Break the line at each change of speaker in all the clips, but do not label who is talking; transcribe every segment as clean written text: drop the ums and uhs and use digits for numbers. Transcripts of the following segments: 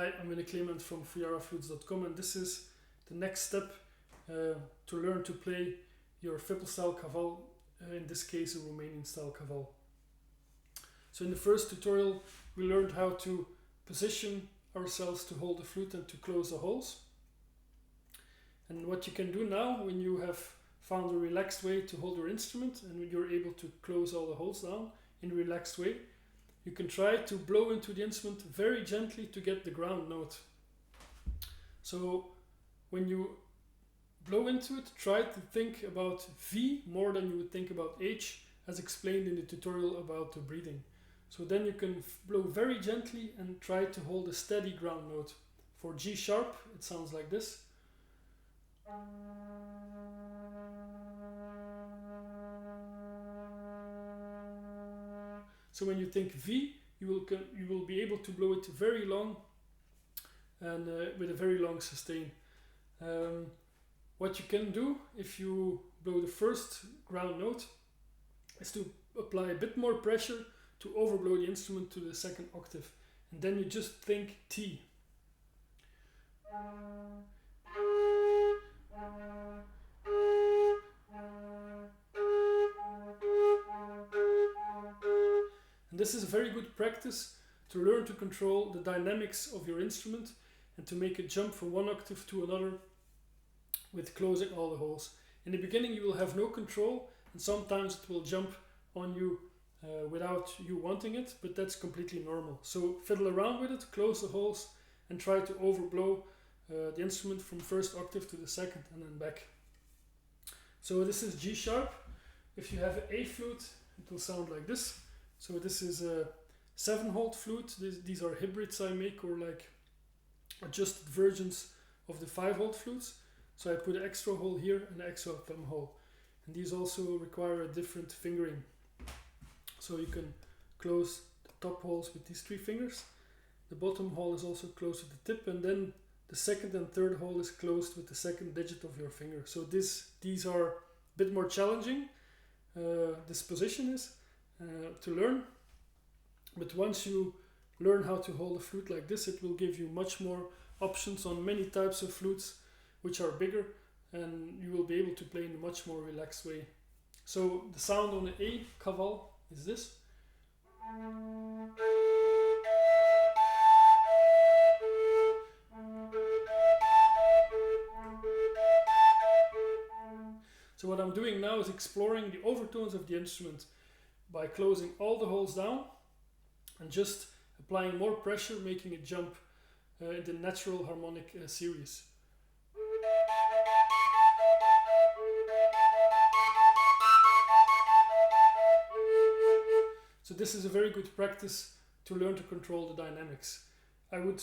Hi, I'm Winne Clement from freeraflutes.com, and this is the next step to learn to play your fiddle style Kaval, in this case a Romanian style Kaval. So in the first tutorial we learned how to position ourselves to hold the flute and to close the holes. And what you can do now, when you have found a relaxed way to hold your instrument and when you're able to close all the holes down in a relaxed way, you can try to blow into the instrument very gently to get the ground note. So when you blow into it, try to think about V more than you would think about H, as explained in the tutorial about the breathing. So then you can blow very gently and try to hold a steady ground note. For G sharp, it sounds like this. So when you think V, you will be able to blow it very long and with a very long sustain. What you can do if you blow the first ground note is to apply a bit more pressure to overblow the instrument to the second octave, and then you just think T. And this is a very good practice to learn to control the dynamics of your instrument and to make it jump from one octave to another with closing all the holes. In the beginning you will have no control, and sometimes it will jump on you without you wanting it, but that's completely normal. So fiddle around with it, close the holes, and try to overblow the instrument from first octave to the second and then back. So this is G sharp. If you have an A flute, it will sound like this. So this is a 7-hole flute. These are hybrids I make, or like adjusted versions of the 5-hole flutes. So I put an extra hole here and an extra thumb hole. And these also require a different fingering. So you can close the top holes with these 3 fingers. The bottom hole is also closed with the tip, and then the second and third hole is closed with the second digit of your finger. So these are a bit more challenging, this position is, to learn. But once you learn how to hold a flute like this, it will give you much more options on many types of flutes which are bigger, and you will be able to play in a much more relaxed way. So the sound on the A Kaval is this. So what I'm doing now is exploring the overtones of the instrument by closing all the holes down and just applying more pressure, making it jump in the natural harmonic series. So this is a very good practice to learn to control the dynamics. I would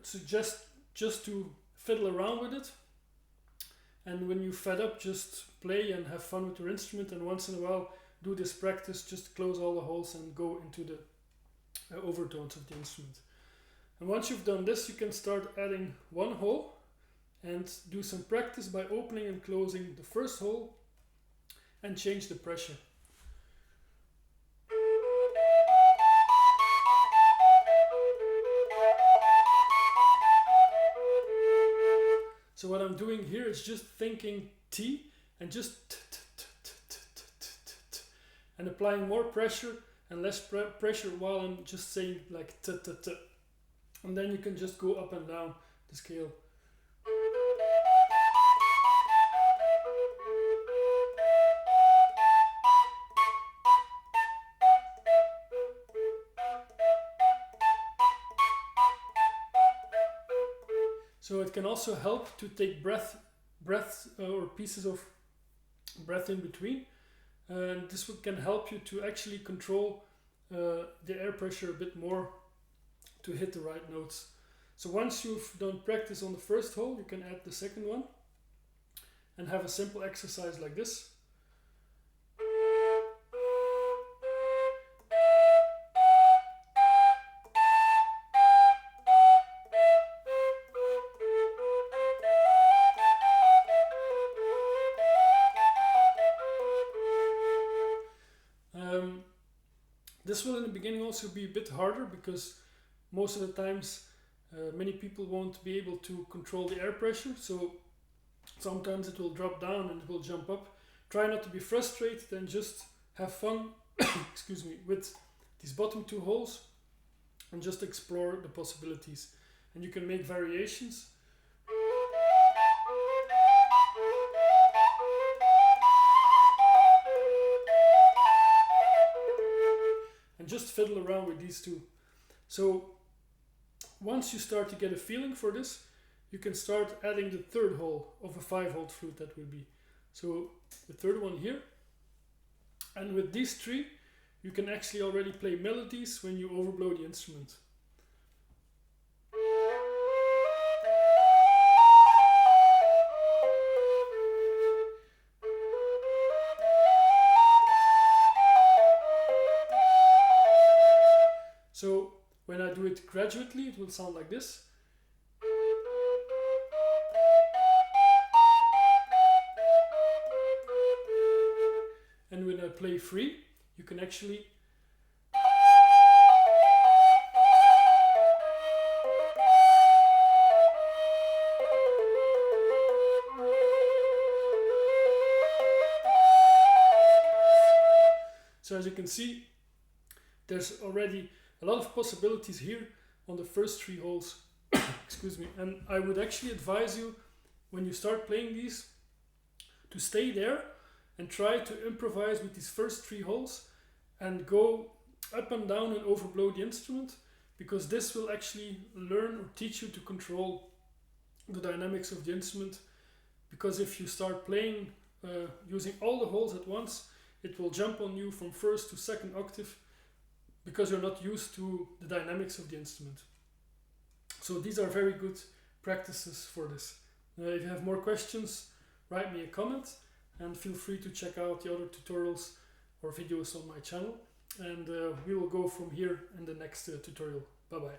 suggest just to fiddle around with it, and when you're fed up, just play and have fun with your instrument, and once in a while do this practice, just close all the holes and go into the overtones of the instrument. And once you've done this, you can start adding one hole and do some practice by opening and closing the first hole and change the pressure. So what I'm doing here is just thinking T and just and applying more pressure and less pressure while I'm just saying like t. And then you can just go up and down the scale. So it can also help to take breaths or pieces of breath in between. And this can help you to actually control the air pressure a bit more to hit the right notes. So once you've done practice on the first hole, you can add the second one and have a simple exercise like this. This will in the beginning also be a bit harder because most of the times Many people won't be able to control the air pressure, so sometimes it will drop down and it will jump up. Try not to be frustrated and just have fun excuse me, with these bottom two holes and just explore the possibilities. And you can make variations. And just fiddle around with these two. So once you start to get a feeling for this, you can start adding the third hole of a 5-hole flute that will be. So the third one here. And with these three, you can actually already play melodies when you overblow the instrument. So when I do it gradually, it will sound like this. And when I play free, you can actually so as you can see, there's already a lot of possibilities here on the first 3 holes. Excuse me. And I would actually advise you, when you start playing these, to stay there and try to improvise with these first 3 holes and go up and down and overblow the instrument, because this will actually learn or teach you to control the dynamics of the instrument. Because if you start playing using all the holes at once, it will jump on you from first to second octave because you're not used to the dynamics of the instrument. So these are very good practices for this. If you have more questions, write me a comment, and feel free to check out the other tutorials or videos on my channel. And we will go from here in the next tutorial. Bye bye.